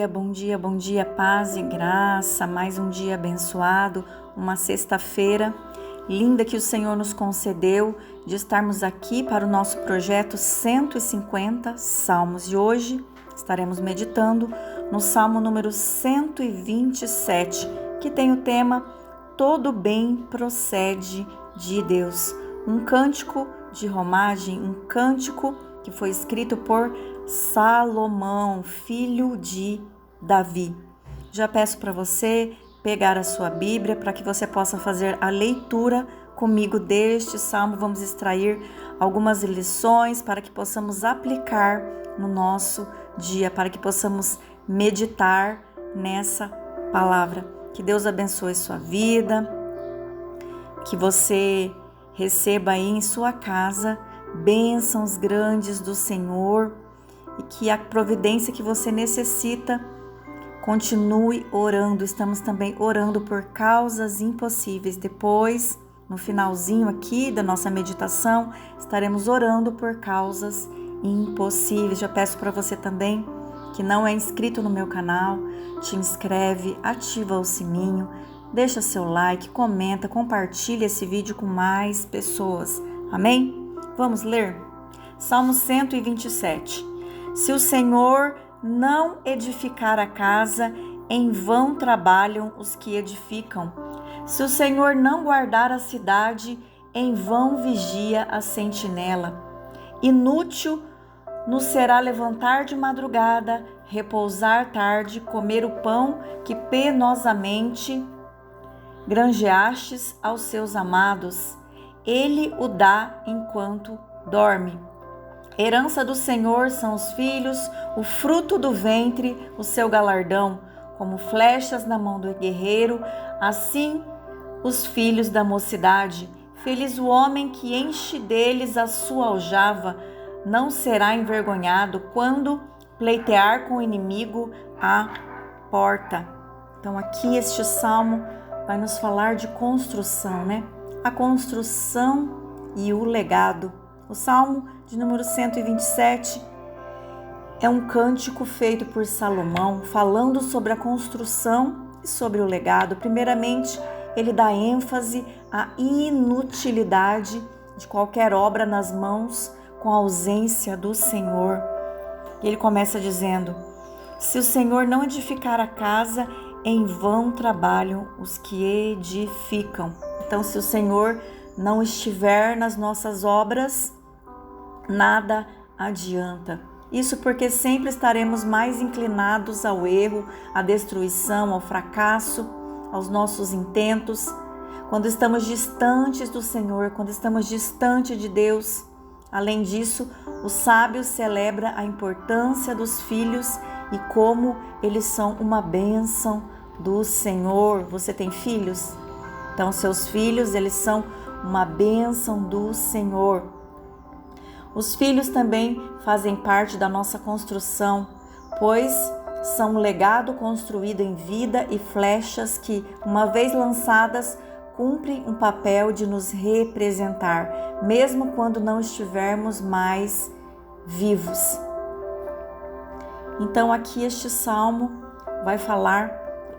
bom dia, bom dia, paz e graça, mais um dia abençoado, uma sexta-feira linda que o Senhor nos concedeu de estarmos aqui para o nosso projeto 150 Salmos. E hoje estaremos meditando no Salmo número 127, que tem o tema Todo bem procede de Deus. Um cântico de romagem, um cântico que foi escrito por Salomão, filho de Davi. Já peço para você pegar a sua Bíblia para que você possa fazer a leitura comigo deste salmo. Vamos extrair algumas lições para que possamos aplicar no nosso dia, para que possamos meditar nessa palavra. Que Deus abençoe sua vida, que você receba aí em sua casa bênçãos grandes do Senhor e que a providência que você necessita continue orando. Estamos também orando por causas impossíveis. Depois, no finalzinho aqui da nossa meditação, estaremos orando por causas impossíveis. Já peço para você também que não é inscrito no meu canal, te inscreve, ativa o sininho, deixa seu like, comenta, compartilha esse vídeo com mais pessoas. Amém? Vamos ler? Salmo 127. Se o Senhor não edificar a casa, em vão trabalham os que edificam. Se o Senhor não guardar a cidade, em vão vigia a sentinela. Inútil nos será levantar de madrugada, repousar tarde, comer o pão que penosamente granjeastes aos seus amados. Ele o dá enquanto dorme. Herança do Senhor são os filhos, o fruto do ventre, o seu galardão. Como flechas na mão do guerreiro, assim os filhos da mocidade. Feliz o homem que enche deles a sua aljava, não será envergonhado quando pleitear com o inimigo à porta. Então aqui este salmo vai nos falar de construção, né? A construção e o legado. O Salmo de número 127 é um cântico feito por Salomão, falando sobre a construção e sobre o legado. Primeiramente, ele dá ênfase à inutilidade de qualquer obra nas mãos com a ausência do Senhor. E ele começa dizendo: se o Senhor não edificar a casa, em vão trabalham os que edificam. Então, se o Senhor não estiver nas nossas obras, nada adianta. Isso porque sempre estaremos mais inclinados ao erro, à destruição, ao fracasso, aos nossos intentos. Quando estamos distantes do Senhor, quando estamos distantes de Deus. Além disso, o sábio celebra a importância dos filhos e como eles são uma bênção do Senhor. Você tem filhos? Então, seus filhos, eles são uma bênção do Senhor. Os filhos também fazem parte da nossa construção, pois são um legado construído em vida e flechas que, uma vez lançadas, cumprem um papel de nos representar, mesmo quando não estivermos mais vivos. Então aqui este salmo vai falar,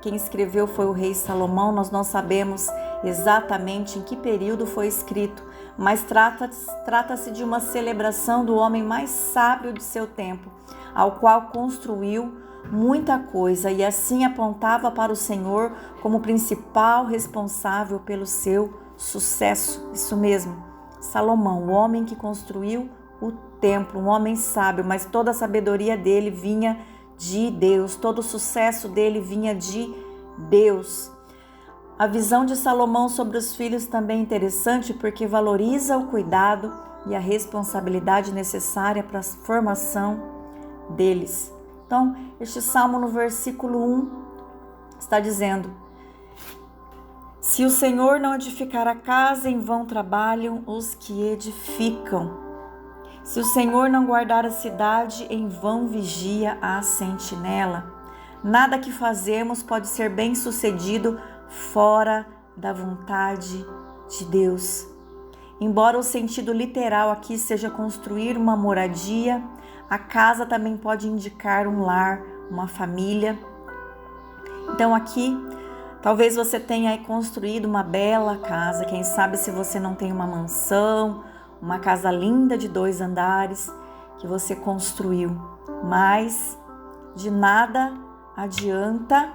quem escreveu foi o rei Salomão. Nós não sabemos exatamente em que período foi escrito, mas trata-se de uma celebração do homem mais sábio de seu tempo, ao qual construiu muita coisa e assim apontava para o Senhor como principal responsável pelo seu sucesso. Isso mesmo, Salomão, o homem que construiu o templo, um homem sábio, mas toda a sabedoria dele vinha de Deus, todo o sucesso dele vinha de Deus. A visão de Salomão sobre os filhos também é interessante porque valoriza o cuidado e a responsabilidade necessária para a formação deles. Então, este salmo no versículo 1 está dizendo: se o Senhor não edificar a casa, em vão trabalham os que edificam. Se o Senhor não guardar a cidade, em vão vigia a sentinela. Nada que fazemos pode ser bem sucedido fora da vontade de Deus. Embora o sentido literal aqui seja construir uma moradia, a casa também pode indicar um lar, uma família. Então aqui, talvez você tenha aí construído uma bela casa, quem sabe se você não tem uma mansão, uma casa linda de 2 andares que você construiu, mas de nada adianta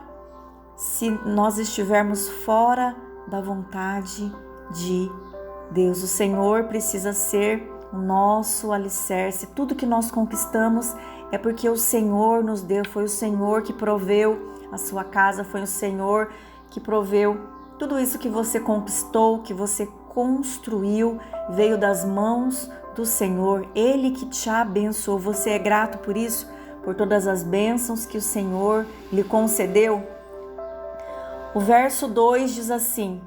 se nós estivermos fora da vontade de Deus. O Senhor precisa ser o nosso alicerce. Tudo que nós conquistamos é porque o Senhor nos deu, foi o Senhor que proveu a sua casa, foi o Senhor que proveu tudo isso que você conquistou, que você construiu, veio das mãos do Senhor. Ele que te abençoou. Você é grato por isso? Por todas as bênçãos que o Senhor lhe concedeu? O verso 2 diz assim: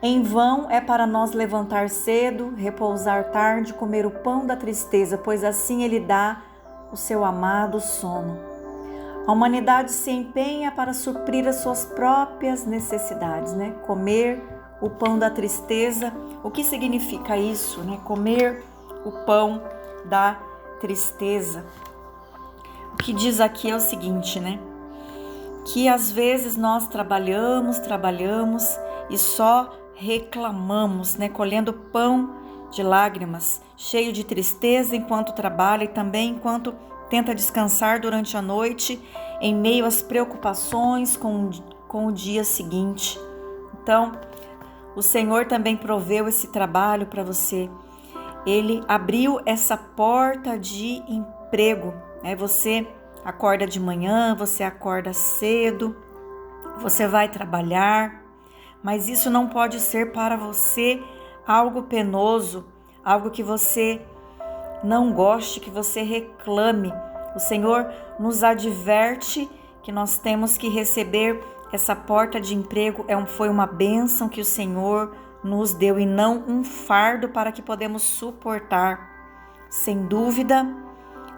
em vão é para nós levantar cedo, repousar tarde, comer o pão da tristeza, pois assim ele dá o seu amado sono. A humanidade se empenha para suprir as suas próprias necessidades, né? Comer o pão da tristeza. O que significa isso, né? Comer o pão da tristeza. O que diz aqui é o seguinte, né? Que às vezes nós trabalhamos e só reclamamos, né? Colhendo pão de lágrimas, cheio de tristeza enquanto trabalha e também enquanto tenta descansar durante a noite, em meio às preocupações com o dia seguinte. Então, o Senhor também proveu esse trabalho para você. Ele abriu essa porta de emprego, né? Você acorda de manhã, você acorda cedo, você vai trabalhar, mas isso não pode ser para você algo penoso, algo que você não goste, que você reclame. O Senhor nos adverte que nós temos que receber essa porta de emprego. Foi uma bênção que o Senhor nos deu e não um fardo para que podemos suportar. Sem dúvida,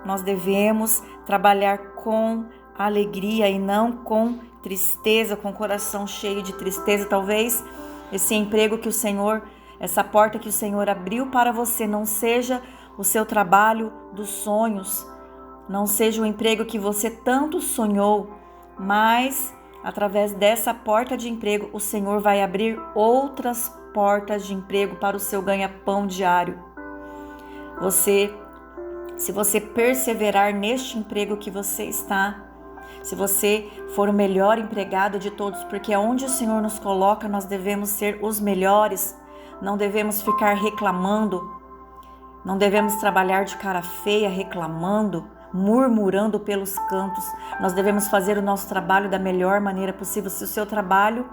nós devemos trabalhar com alegria e não com tristeza, com o coração cheio de tristeza. Talvez esse emprego que o Senhor, essa porta que o Senhor abriu para você não seja o seu trabalho dos sonhos, não seja o emprego que você tanto sonhou, mas através dessa porta de emprego o Senhor vai abrir outras portas de emprego para o seu ganha-pão diário. Se você perseverar neste emprego que você está, se você for o melhor empregado de todos, porque onde o Senhor nos coloca, nós devemos ser os melhores, não devemos ficar reclamando, não devemos trabalhar de cara feia, reclamando, murmurando pelos cantos. Nós devemos fazer o nosso trabalho da melhor maneira possível. Se o seu trabalho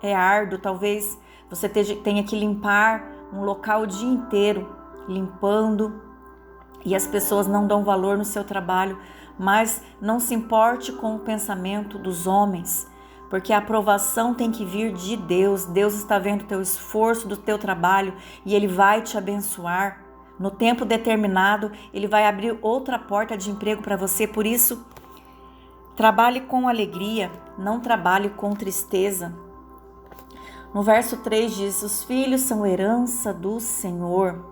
é árduo, talvez você tenha que limpar um local o dia inteiro, limpando, e as pessoas não dão valor no seu trabalho, mas não se importe com o pensamento dos homens, porque a aprovação tem que vir de Deus. Deus está vendo o teu esforço do teu trabalho e Ele vai te abençoar. No tempo determinado, Ele vai abrir outra porta de emprego para você. Por isso, trabalhe com alegria, não trabalhe com tristeza. No verso 3 diz: os filhos são herança do Senhor.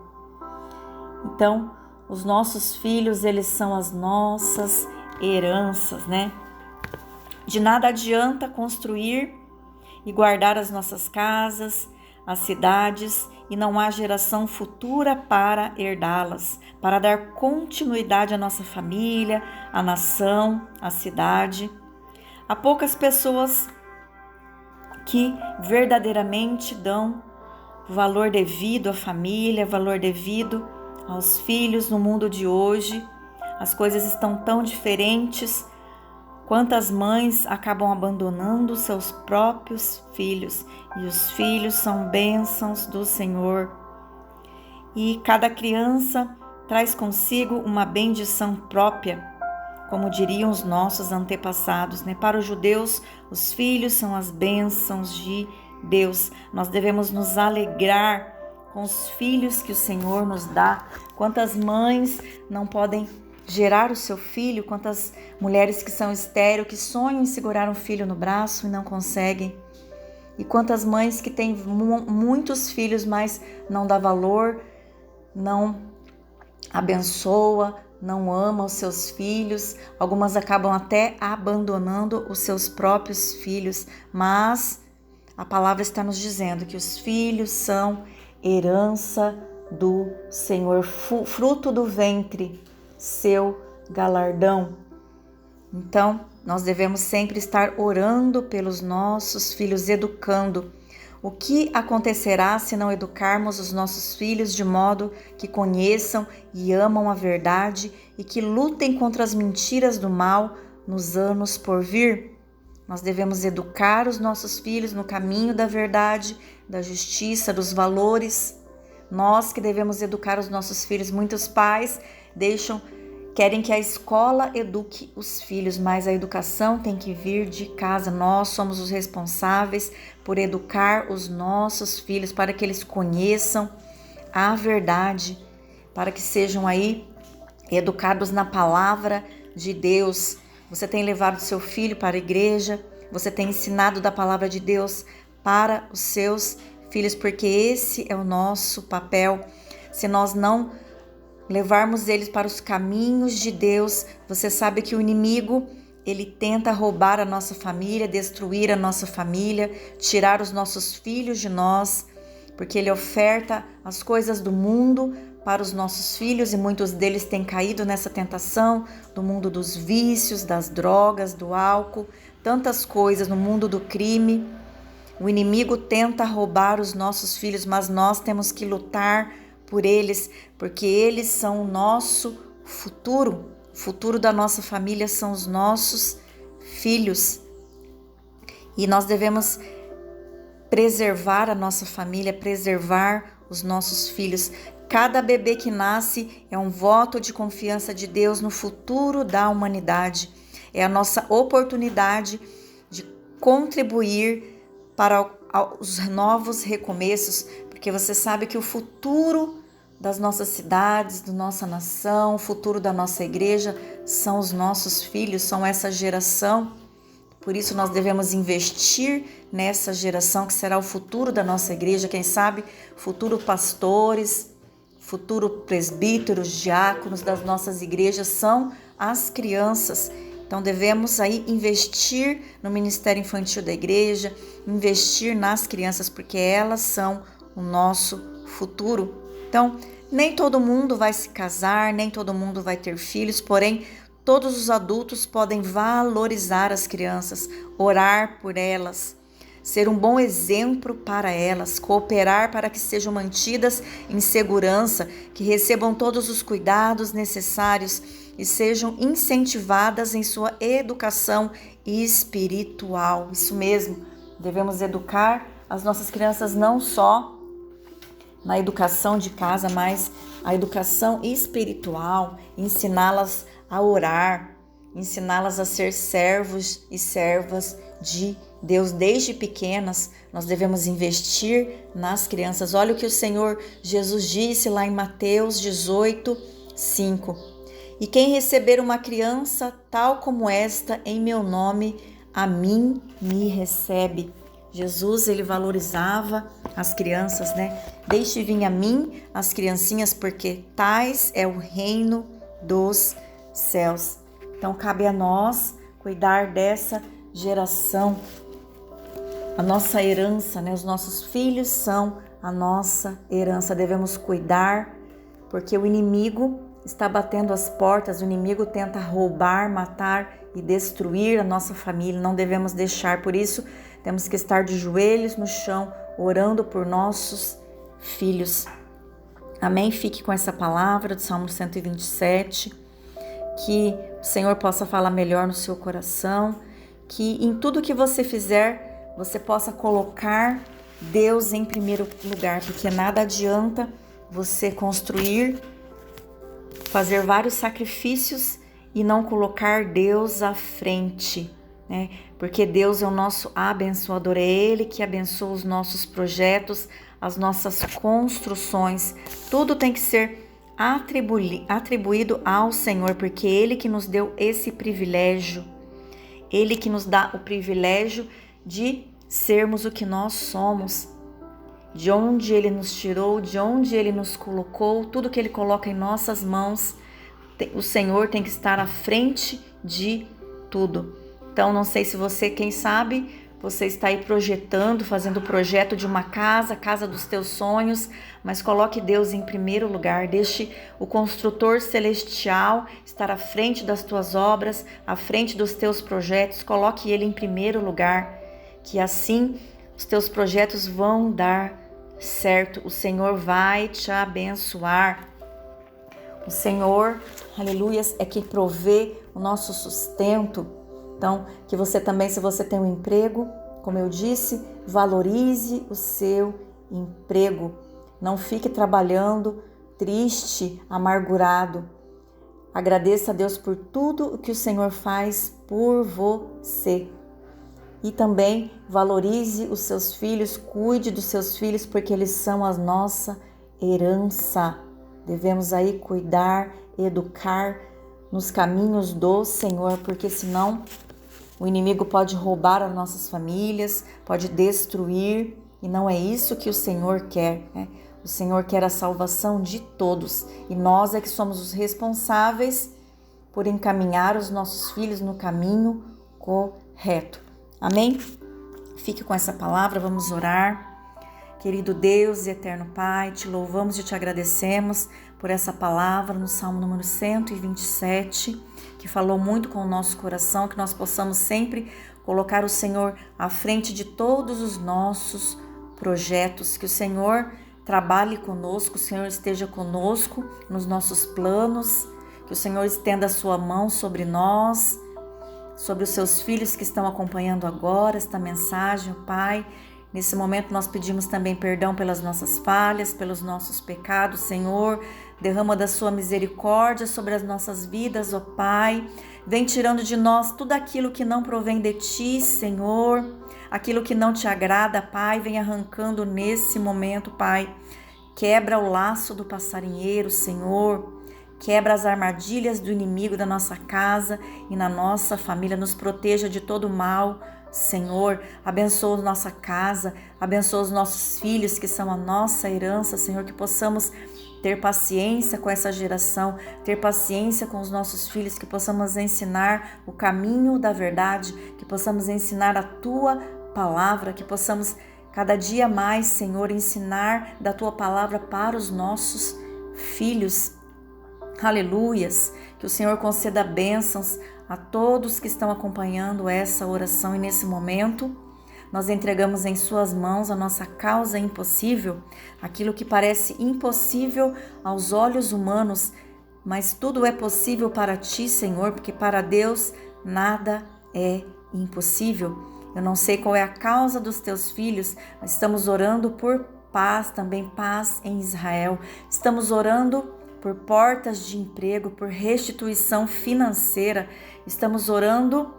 Então, os nossos filhos, eles são as nossas heranças, né? De nada adianta construir e guardar as nossas casas, as cidades, e não há geração futura para herdá-las, para dar continuidade à nossa família, à nação, à cidade. Há poucas pessoas que verdadeiramente dão valor devido à família, valor devido aos filhos no mundo de hoje. As coisas estão tão diferentes. Quantas mães acabam abandonando seus próprios filhos, e os filhos são bênçãos do Senhor. E cada criança traz consigo uma bendição própria, como diriam os nossos antepassados, né? Para os judeus, os filhos são as bênçãos de Deus. Nós devemos nos alegrar com os filhos que o Senhor nos dá. Quantas mães não podem gerar o seu filho, quantas mulheres que são estéreis, que sonham em segurar um filho no braço e não conseguem. E quantas mães que têm muitos filhos, mas não dá valor, não abençoa, não ama os seus filhos, algumas acabam até abandonando os seus próprios filhos, mas a palavra está nos dizendo que os filhos são herança do Senhor, fruto do ventre, seu galardão. Então, nós devemos sempre estar orando pelos nossos filhos, educando. O que acontecerá se não educarmos os nossos filhos de modo que conheçam e amam a verdade e que lutem contra as mentiras do mal nos anos por vir? Nós devemos educar os nossos filhos no caminho da verdade, da justiça, dos valores. Nós que devemos educar os nossos filhos. Muitos pais querem que a escola eduque os filhos, mas a educação tem que vir de casa. Nós somos os responsáveis por educar os nossos filhos para que eles conheçam a verdade, para que sejam aí educados na palavra de Deus. Você tem levado seu filho para a igreja, você tem ensinado da palavra de Deus para os seus filhos, porque esse é o nosso papel. Se nós não levarmos eles para os caminhos de Deus, você sabe que o inimigo, ele tenta roubar a nossa família, destruir a nossa família, tirar os nossos filhos de nós, porque ele oferta as coisas do mundo para os nossos filhos e muitos deles têm caído nessa tentação do mundo dos vícios, das drogas, do álcool, tantas coisas no mundo do crime. O inimigo tenta roubar os nossos filhos, mas nós temos que lutar por eles, porque eles são o nosso futuro. O futuro da nossa família são os nossos filhos. E nós devemos preservar a nossa família, preservar os nossos filhos. Cada bebê que nasce é um voto de confiança de Deus no futuro da humanidade. É a nossa oportunidade de contribuir para os novos recomeços, porque você sabe que o futuro das nossas cidades, da nossa nação, o futuro da nossa igreja são os nossos filhos, são essa geração. Por isso nós devemos investir nessa geração que será o futuro da nossa igreja, quem sabe futuro pastores, futuro presbíteros, diáconos das nossas igrejas são as crianças. Então devemos aí investir no ministério infantil da igreja, investir nas crianças, porque elas são o nosso futuro. Então, nem todo mundo vai se casar, nem todo mundo vai ter filhos, porém, todos os adultos podem valorizar as crianças, orar por elas, ser um bom exemplo para elas, cooperar para que sejam mantidas em segurança, que recebam todos os cuidados necessários e sejam incentivadas em sua educação espiritual. Isso mesmo, devemos educar as nossas crianças não só na educação de casa, mas a educação espiritual, ensiná-las a orar, ensiná-las a ser servos e servas de Deus. Desde pequenas, nós devemos investir nas crianças. Olha o que o Senhor Jesus disse lá em Mateus 18, 5. E quem receber uma criança tal como esta em meu nome, a mim me recebe. Jesus, ele valorizava as crianças, né? Deixe vir a mim as criancinhas, porque tais é o reino dos céus. Então, cabe a nós cuidar dessa geração, a nossa herança, né? Os nossos filhos são a nossa herança. Devemos cuidar, porque o inimigo está batendo as portas, o inimigo tenta roubar, matar e destruir a nossa família. Não devemos deixar, por isso temos que estar de joelhos no chão, orando por nossos filhos. Amém? Fique com essa palavra do Salmo 127, que o Senhor possa falar melhor no seu coração, que em tudo que você fizer, você possa colocar Deus em primeiro lugar, porque nada adianta você construir, fazer vários sacrifícios e não colocar Deus à frente, né? Porque Deus é o nosso abençoador, é Ele que abençoa os nossos projetos, as nossas construções. Tudo tem que ser atribuído ao Senhor, porque Ele que nos deu esse privilégio, Ele que nos dá o privilégio de sermos o que nós somos, de onde Ele nos tirou, de onde Ele nos colocou, tudo que Ele coloca em nossas mãos o Senhor tem que estar à frente de tudo. Então, não sei se você, quem sabe, você está aí projetando, fazendo o projeto de uma casa, casa dos teus sonhos, mas coloque Deus em primeiro lugar, deixe o construtor celestial estar à frente das tuas obras, à frente dos teus projetos, coloque Ele em primeiro lugar, que assim os teus projetos vão dar certo, o Senhor vai te abençoar. O Senhor, aleluias, é quem provê o nosso sustento. Então, que você também, se você tem um emprego, como eu disse, valorize o seu emprego. Não fique trabalhando triste, amargurado. Agradeça a Deus por tudo o que o Senhor faz por você. E também valorize os seus filhos, cuide dos seus filhos, porque eles são a nossa herança. Devemos aí cuidar, educar nos caminhos do Senhor, porque senão o inimigo pode roubar as nossas famílias, pode destruir, e não é isso que o Senhor quer, né? O Senhor quer a salvação de todos, e nós é que somos os responsáveis por encaminhar os nossos filhos no caminho correto. Amém? Fique com essa palavra, vamos orar. Querido Deus e eterno Pai, te louvamos e te agradecemos por essa palavra no Salmo número 127, que falou muito com o nosso coração, que nós possamos sempre colocar o Senhor à frente de todos os nossos projetos, que o Senhor trabalhe conosco, o Senhor esteja conosco nos nossos planos, que o Senhor estenda a sua mão sobre nós, sobre os seus filhos que estão acompanhando agora esta mensagem, Pai. Nesse momento nós pedimos também perdão pelas nossas falhas, pelos nossos pecados, Senhor. Derrama da sua misericórdia sobre as nossas vidas, ó Pai. Vem tirando de nós tudo aquilo que não provém de Ti, Senhor. Aquilo que não Te agrada, Pai, vem arrancando nesse momento, Pai. Quebra o laço do passarinheiro, Senhor. Quebra as armadilhas do inimigo da nossa casa e na nossa família. Nos proteja de todo mal, Senhor. Abençoa a nossa casa, abençoa os nossos filhos que são a nossa herança, Senhor, que possamos ter paciência com essa geração, ter paciência com os nossos filhos, que possamos ensinar o caminho da verdade, que possamos ensinar a Tua palavra, que possamos cada dia mais, Senhor, ensinar da Tua palavra para os nossos filhos. Aleluias, que o Senhor conceda bênçãos a todos que estão acompanhando essa oração e nesse momento nós entregamos em Suas mãos a nossa causa impossível, aquilo que parece impossível aos olhos humanos, mas tudo é possível para Ti, Senhor, porque para Deus nada é impossível. Eu não sei qual é a causa dos Teus filhos, mas estamos orando por paz, também paz em Israel. Estamos orando por portas de emprego, por restituição financeira. Estamos orando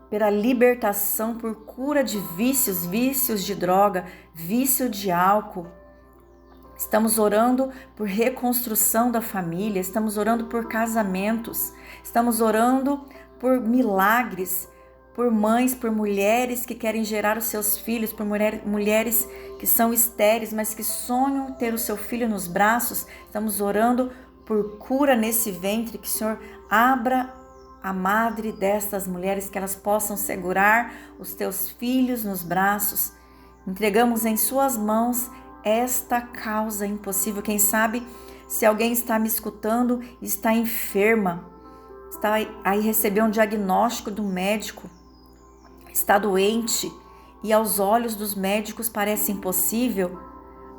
pela libertação, por cura de vícios, vícios de droga, vício de álcool. Estamos orando por reconstrução da família, estamos orando por casamentos, estamos orando por milagres, por mães, por mulheres que querem gerar os seus filhos, por mulheres que são estéreis, mas que sonham ter o seu filho nos braços. Estamos orando por cura nesse ventre, que o Senhor abra a madre destas mulheres, que elas possam segurar os teus filhos nos braços. Entregamos em Suas mãos esta causa impossível. Quem sabe, se alguém está me escutando e está enferma, está aí recebeu um diagnóstico do médico, está doente e aos olhos dos médicos parece impossível.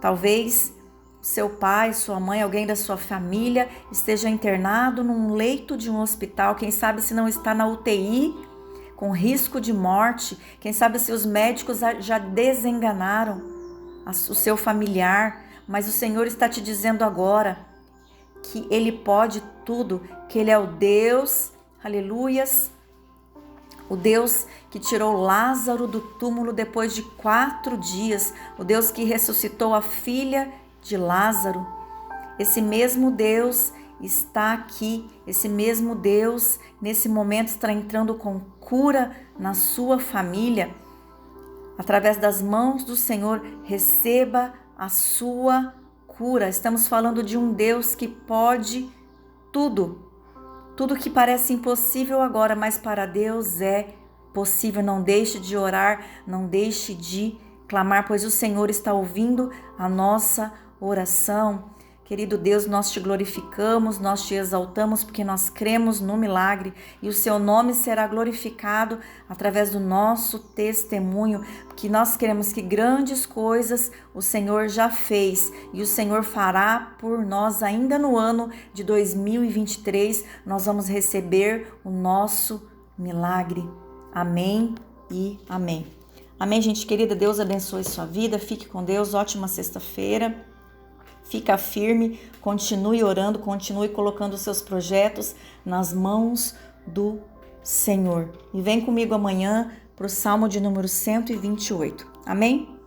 Talvez seu pai, sua mãe, alguém da sua família esteja internado num leito de um hospital, quem sabe se não está na UTI, com risco de morte, quem sabe se os médicos já desenganaram o seu familiar, mas o Senhor está te dizendo agora que Ele pode tudo, que Ele é o Deus, aleluias, o Deus que tirou Lázaro do túmulo depois de 4 dias, o Deus que ressuscitou a filha de Lázaro. Esse mesmo Deus está aqui, esse mesmo Deus nesse momento está entrando com cura na sua família. Através das mãos do Senhor, receba a sua cura. Estamos falando de um Deus que pode tudo. Tudo que parece impossível agora, mas para Deus é possível. Não deixe de orar, não deixe de clamar, pois o Senhor está ouvindo a nossa oração. Querido Deus, nós te glorificamos, nós te exaltamos porque nós cremos no milagre e o seu nome será glorificado através do nosso testemunho, porque nós queremos que grandes coisas o Senhor já fez e o Senhor fará por nós ainda no ano de 2023. Nós vamos receber o nosso milagre. Amém e amém. Amém, gente querida. Deus abençoe sua vida. Fique com Deus. Ótima sexta-feira. Fica firme, continue orando, continue colocando os seus projetos nas mãos do Senhor. E vem comigo amanhã para o Salmo de número 128. Amém?